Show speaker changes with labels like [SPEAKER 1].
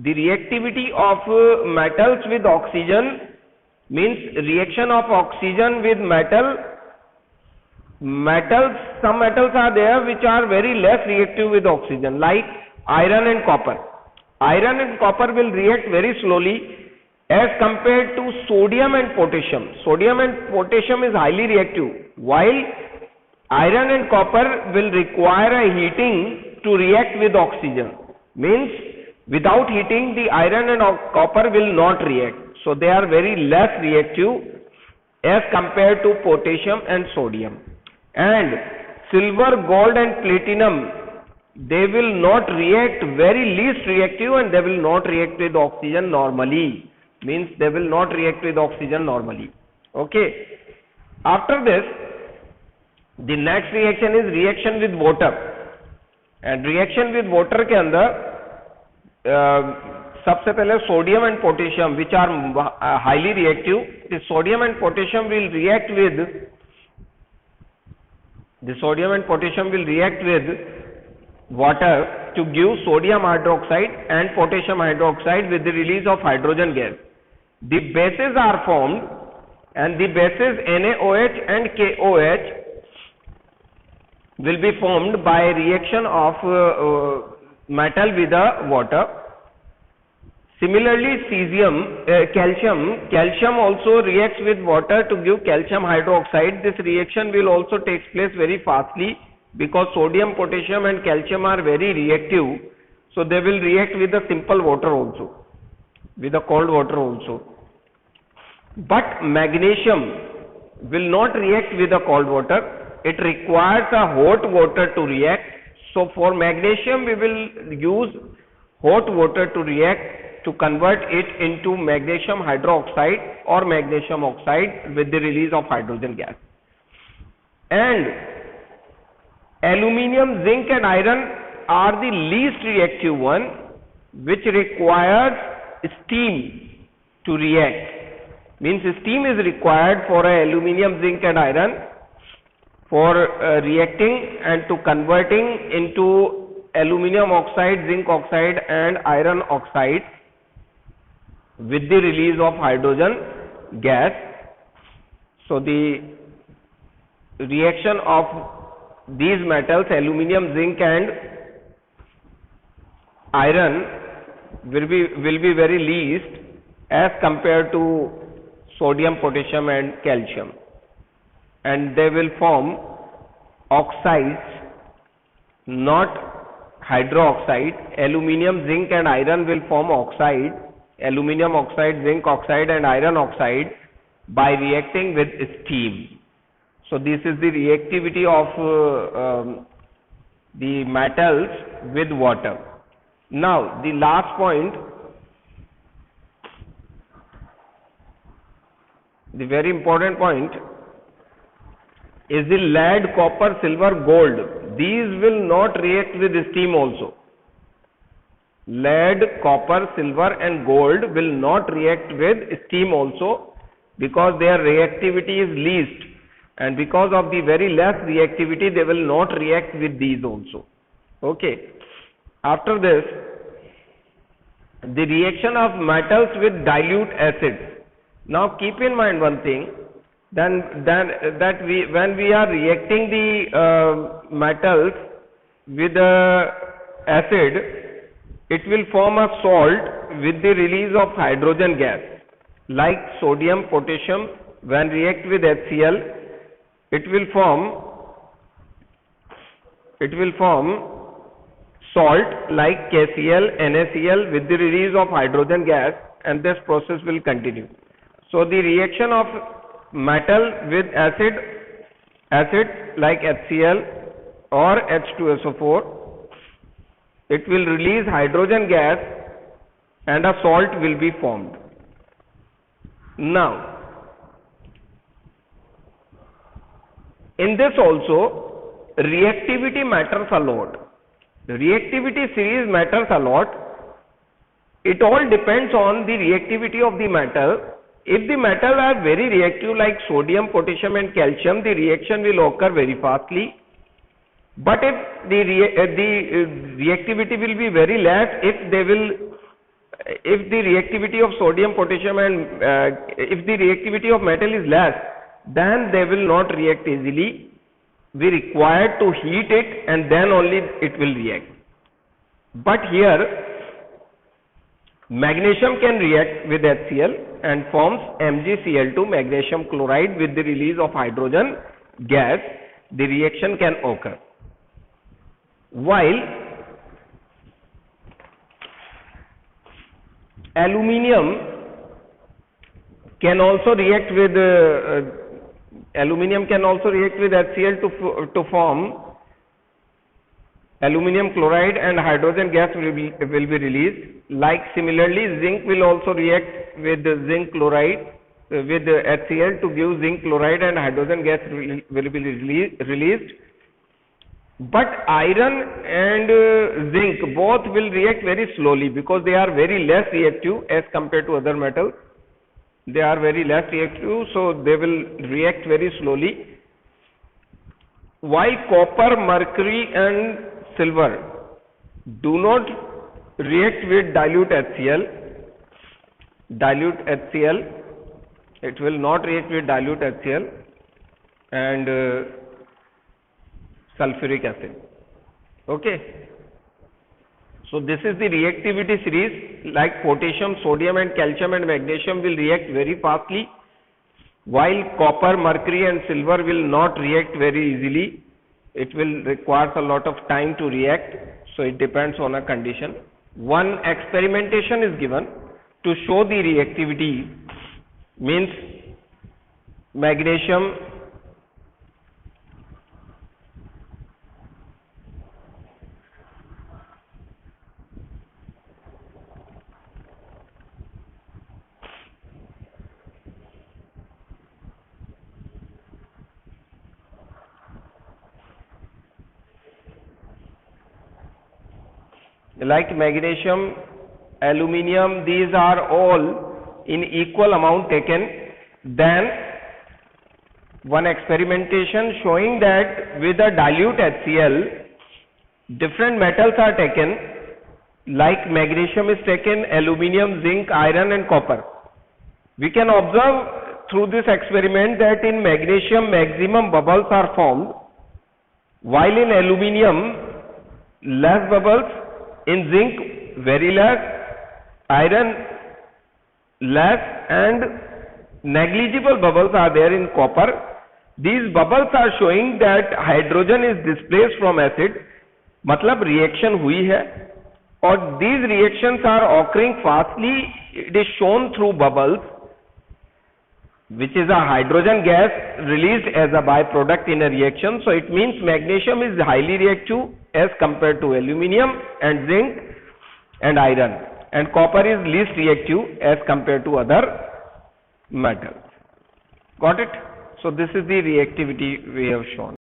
[SPEAKER 1] the reactivity of metals with oxygen means reaction of oxygen with metals. Some metals are there which are very less reactive with oxygen, like iron and copper. Iron and copper will react very slowly as compared to sodium and potassium. Sodium and potassium is highly reactive, while iron and copper will require a heating to react with oxygen. Means without heating, the iron and copper will not react. So they are very less reactive as compared to potassium and sodium. And silver, gold and platinum, they will not react, very least reactive, and they will not react with oxygen normally. Means they will not react with oxygen normally. Okay. After this, the next reaction is reaction with water. And reaction with water के अंदर सबसे पहले sodium and potassium, which are highly reactive, the sodium and potassium will react with water to give sodium hydroxide and potassium hydroxide with the release of hydrogen gas. The bases are formed, and the bases NaOH and KOH will be formed by reaction of metal with the water. Similarly, calcium also reacts with water to give calcium hydroxide. This reaction will also take place very fastly because sodium, potassium and calcium are very reactive. So they will react with the simple water also, with the cold water also. But magnesium will not react with the cold water. It requires a hot water to react. So for magnesium we will use hot water to react, to convert it into magnesium hydroxide or magnesium oxide with the release of hydrogen gas. And aluminium, zinc and iron are the least reactive one, which requires steam to react. Means steam is required for aluminium, zinc and iron for reacting and to converting into aluminium oxide, zinc oxide and iron oxide with the release of hydrogen gas. So the reaction of these metals, aluminium, zinc and iron will be very least as compared to sodium, potassium and calcium, and they will form oxides, not hydroxide. Aluminium, zinc and iron will form oxide, aluminium oxide, zinc oxide and iron oxide by reacting with steam. So this is the reactivity of the metals with water. Now the last point, the very important point, is the lead, copper, silver, gold. These will not react with steam also. Lead, copper, silver and gold will not react with steam also because their reactivity is least, and because of the very less reactivity they will not react with these also. Okay. After this, the reaction of metals with dilute acids. Now keep in mind one thing, when we are reacting the metals with acid, it will form a salt with the release of hydrogen gas, like sodium, potassium. When react with HCl, it will form salt like KCl, NaCl with the release of hydrogen gas, and this process will continue. So the reaction of metal with acid like HCl or H2SO4, it will release hydrogen gas and a salt will be formed. Now, in this also, reactivity matters a lot. The reactivity series matters a lot. It all depends on the reactivity of the metal. If the metal are very reactive like sodium, potassium and calcium, the reaction will occur very fastly. But if the reactivity will be very less, if they will if the reactivity of sodium, potassium and if the reactivity of metal is less, then they will not react easily. We require to heat it and then only it will react. But here magnesium can react with HCl and forms MgCl2, magnesium chloride, with the release of hydrogen gas. The reaction can occur. While aluminium can also react with HCl to form aluminium chloride, and hydrogen gas will be released. Like similarly, zinc will also react with zinc chloride with HCl to give zinc chloride, and hydrogen gas will be released. But iron and zinc both will react very slowly because they are very less reactive as compared to other metals. They are very less reactive, so they will react very slowly. While copper, mercury and silver do not react with dilute HCl, it will not react with dilute HCl and sulfuric acid. Okay. So this is the reactivity series. Like potassium, sodium and calcium and magnesium will react very fastly, while copper, mercury and silver will not react very easily. It will require a lot of time to react, so it depends on a condition. One experimentation is given to show the reactivity, means magnesium like magnesium, aluminium, these are all in equal amount taken. Then one experimentation showing that with a dilute HCl, different metals are taken, like magnesium is taken, aluminium, zinc, iron and copper. We can observe through this experiment that in magnesium maximum bubbles are formed, while in aluminium less bubbles, in zinc very less, iron less, and negligible bubbles are there in copper. These bubbles are showing that hydrogen is displaced from acid, मतलब reaction हुई है, और these reactions are occurring fastly. It is shown through bubbles, which is a hydrogen gas released as a byproduct in a reaction. So it means magnesium is highly reactive as compared to aluminium and zinc and iron, and copper is least reactive as compared to other metals. Got it? So this is the reactivity we have shown.